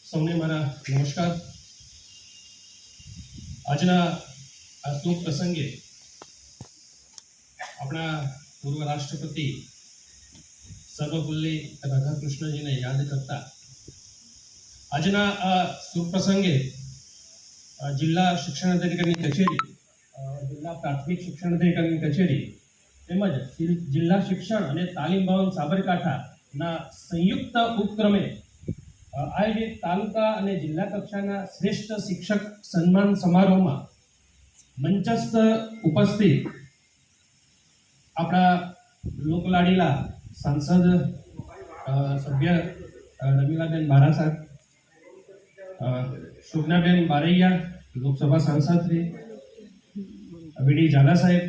સૌને મારા નમસ્કાર. આજના આ શુભ પ્રસંગે આપણા પૂર્વ રાષ્ટ્રપતિ સર્વપલ્લી રાધાકૃષ્ણજીને યાદ કરતા આજના આ શુભ પ્રસંગે જિલ્લા શિક્ષણ અધિકારીની કચેરી, જિલ્લા પ્રાથમિક શિક્ષણ અધિકારીની કચેરી તેમજ જિલ્લા શિક્ષણ અને તાલીમ ભવન સાબરકાંઠાના સંયુક્ત ઉપક્રમે આયોજિત તાલુકા અને જિલ્લા કક્ષાના શ્રેષ્ઠ શિક્ષક સન્માન સમારોહમાં મંચસ્થ ઉપસ્થિત આપણા લોકલાડીલા સાંસદ સભ્ય રમીલાબેન બારા સાહેબ, શુભનાબેન બારૈયા લોકસભા સાંસદ શ્રી, વીડી ઝાલા સાહેબ,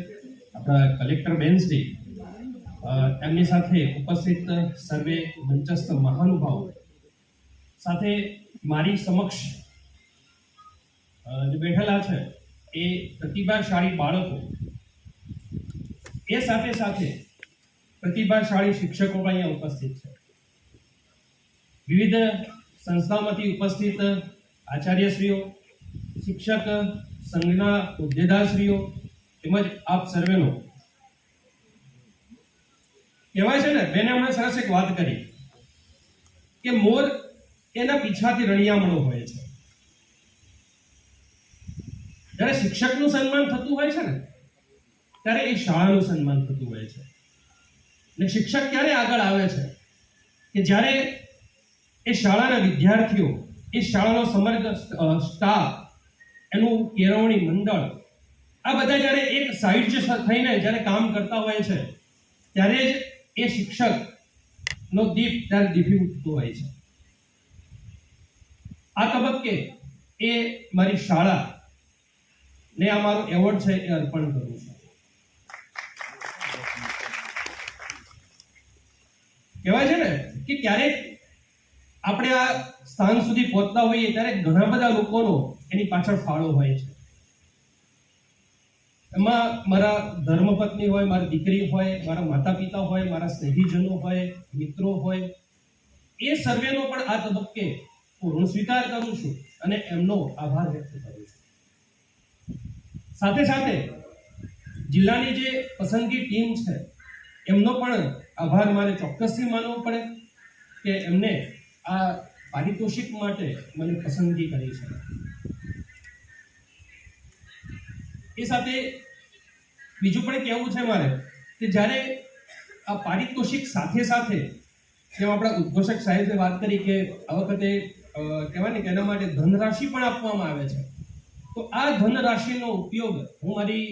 આપણા કલેક્ટર બેન શ્રી, એમની સાથે ઉપસ્થિત સર્વે મંચસ્થ મહાનુભાવો, સાથે મારી સમક્ષ જે બેઠેલા છે એ પ્રતિભાશાળી બાળકો, એ સાથે સાથે પ્રતિભાશાળી શિક્ષકો પણ અહીંયા ઉપસ્થિત છે. વિવિધ સંસ્થાઓમાંથી ઉપસ્થિત આચાર્યશ્રીઓ, શિક્ષક સંઘના હોદ્દેદારશ્રીઓ તેમજ આપ સર્વેનો કહેવાય છે ને, બેને હમણાં સરસ એક વાત કરી કે મોર એના પીછાથી રણિયામણો હોય છે. જ્યારે શિક્ષકનું સન્માન થતું હોય છે ને ત્યારે એ શાળાનું સન્માન થતું હોય છે. અને શિક્ષક ક્યારે આગળ આવે છે કે જ્યારે એ શાળાના વિદ્યાર્થીઓ, એ શાળાનો સમગ્ર સ્ટાફ, એનું કેળવણી મંડળ, આ બધા જ્યારે એક સાઈડ જે થઈને જ્યારે કામ કરતા હોય છે ત્યારે જ એ શિક્ષકનો દીપ ત્યારે દીપી ઉઠતો હોય છે. આ તબક્કે એ મારી શાળા ને આ મારો એવોર્ડ છે એ અર્પણ કરું છું. કહેવાય છે ને કે ક્યારેક આપણે આ સ્થાન સુધી પહોંચતા હોઈએ ત્યારે ઘણા બધા લોકોનો એની પાછળ ફાળો હોય છે. એમાં મારા ધર્મપત્ની હોય, મારી દીકરી હોય, મારા માતા પિતા હોય, મારા સ્નેહીજનો હોય, મિત્રો હોય, એ સર્વેનો પણ આ તબક્કે હું સ્વીકાર કરું છું અને એમનો આભાર વ્યક્ત કરું છું. સાથે સાથે જિલ્લાની જે પસંદગી ટીમ છે એમનો પણ આભાર મારે ચોક્કસથી માનવો પડે કે એમને આ પારિતોષિક માટે મને પસંદગી કરી છે. એ સાથે બીજું પણ કહેવું છે મારે કે જ્યારે આ પારિતોષિક સાથે સાથે જેમ આપણા ઉદ્ઘોષક સાહેબે વાત કરી કે આ વખતે કહેવાય ને કે એના માટે ધનરાશિ પણ આપવામાં આવે છે, તો આ ધનરાશિનો ઉપયોગ હું મારી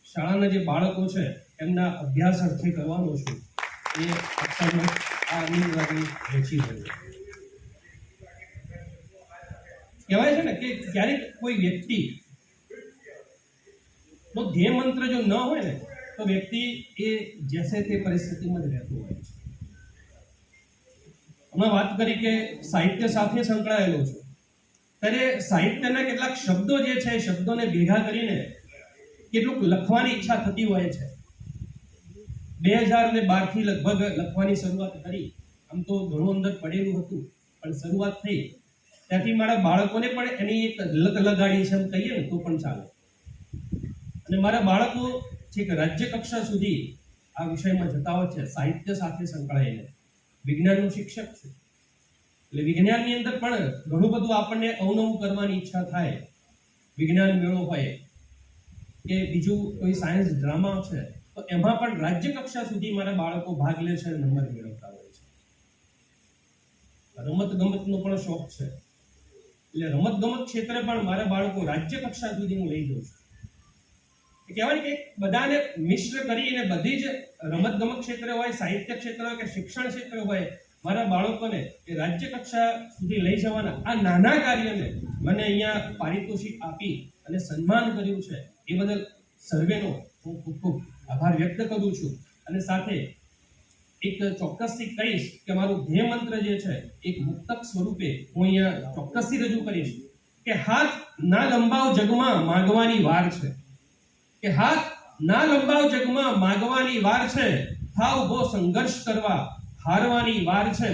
શાળાના જે બાળકો છે એમના અભ્યાસ અર્થે કરવાનો છું. એ અક્ષરમાં આ અનિવાર્ય વેચી રહ્યું. કહેવાય છે ને કે ક્યારેક કોઈ વ્યક્તિ નો ધ્યેય મંત્ર જો ન હોય ને તો વ્યક્તિ એ જેસે તે પરિસ્થિતિમાં જ રહેતું હોય છે. હમણાં વાત કરી કે સાહિત્ય સાથે સંકળાયેલો છું, ત્યારે સાહિત્યના કેટલાક શબ્દો જે છે એ શબ્દોને ભેગા કરીને કેટલુંક લખવાની ઈચ્છા થતી હોય છે. 2012 થી લગભગ લખવાની શરૂઆત કરી. આમ તો ઘણું અંદર પડેલું હતું, પણ શરૂઆત થઈ ત્યાંથી મારા બાળકોને પણ એની એક લત લગાડી છે એમ કહીએ ને તો પણ ચાલે. અને મારા બાળકો છેક રાજ્ય કક્ષા સુધી આ વિષયમાં જતા હોય છે સાહિત્ય સાથે સંકળાઈને. વિજ્ઞાનનું શિક્ષક છું એટલે વિજ્ઞાનની અંદર પણ ઘણું બધું આપણને અવનવું કરવાની ઈચ્છા થાય. વિજ્ઞાન મેળો હોય કે બીજું કોઈ સાયન્સ ડ્રામા છે તો એમાં પણ રાજ્ય કક્ષા સુધી મારા બાળકો ભાગ લે છે, નંબર મેળવતા હોય છે. રમત ગમતનો પણ શોખ છે એટલે રમત ગમત ક્ષેત્રે પણ મારા બાળકો રાજ્ય કક્ષા સુધી હું લઈ જાઉં છું. કહેવાય કે બધાને મિશ્ર કરીને બધી જ રમત ગમત ક્ષેત્રે હોય, સાહિત્ય ક્ષેત્ર હોય કે શિક્ષણ ક્ષેત્ર હોય, મારા બાળકોને એ રાજ્ય કક્ષા સુધી લઈ જવાના આ નાના કાર્યને મને અહીંયા પારિતોષિક આપી અને સન્માન કર્યું છે એ બદલ સર્વેનો હું ખૂબ ખૂબ આભાર વ્યક્ત કરું છું. અને સાથે એક ચોક્કસથી કહીશ કે મારું ધ્યેય મંત્ર જે છે એક મુક્તક સ્વરૂપે હું અહીંયા ચોક્કસથી રજૂ કરીશ કે હાથ ના લંબાવ જગમાં માંગવાની વાર છે, કે હાથ ના લંબાવ જગમાં માંગવાની વાર છે, થાવ ઉભો સંઘર્ષ કરવા હારવાની વાર છે.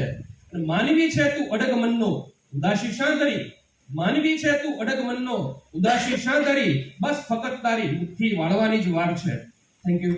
અને માનવી છે તું અડગ મનનો ઉદાસી શા ધરી, માનવી છે તું અડગ મનનો ઉદાસી શા ધરી, બસ ફકત તારી મુઠ્ઠી વાળવાની જ વાર છે. Thank you.